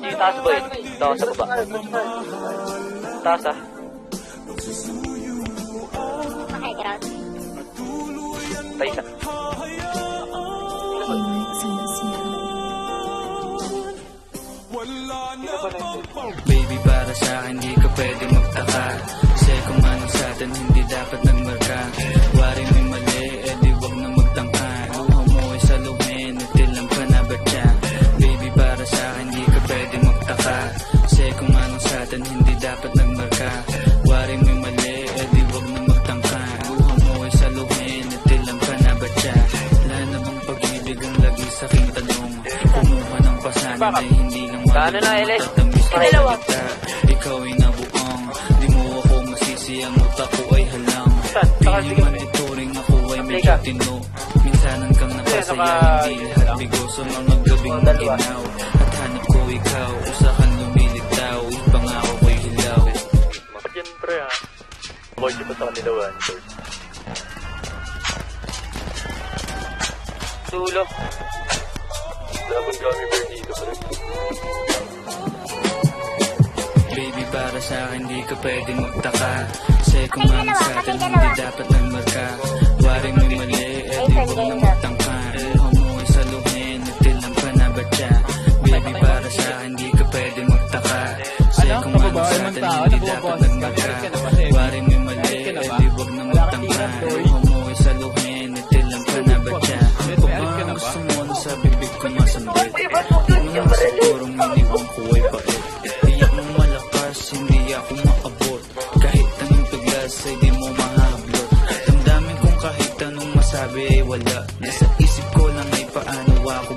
Yung taas boy. Ito ako sa baba. Taas ah. Okay, ground. Tayo isa. Baby, para sa akin di ka pwede magtaka, kasi kung ano sa atin hindi dapat nagmarka. Wari may mali, edi wag na magtangka. Luha mo ay saluhin, itilang ka na ba siya? Baby, para sa akin di ka pwede magtaka, kasi kung ano sa atin hindi dapat nagmarka. Wari may mali, edi wag na magtangka. Luha mo ay saluhin, itilang ka na ba siya? Wala na bang pag-ibig ang lagi sa aking tanong? Kumuha ng pasanin ay hindi lang Kaano na, Eles? Dalawa. Ikaw ay nabuong, di mo ako masisi, ang utak ko ay halang. Pili man ituring ako ay medyo tino. Minsanan kang napasaya, hindi lahat bigo sa mga gabing maginaw. At hanap ko ikaw, usa kang lumilitaw, ipangako ko'y hilaw. Siyempre ah. Boy, di ba sa kanila one? Tulo. Labang gummy bear dito pa rin. Baby, para sa akin di ka pwede magtaka, kasi kung ano sa atin hindi dapat nagmarka. Waring may mali, edi wag na magtangka. Luha mo ay saluhin, itilang ka na ba siya? Baby, para sa akin di ka pwede magtaka, kasi kung ano sa atin hindi dapat nagmarka. Waring may mali, edi wag na magtangka. Luha mo ay saluhin, itilang ka na ba siya? Kung ba gusto mo na sa bibig ko masambit, kung lang sigurong iniwang ko ay pait. Iyak mong malakas, hindi ako maabot, kahit anong tuglas ay di mo mahablot. Damdamin kong kahit anong masabi ay wala, nasa isip ko lang ay paano ako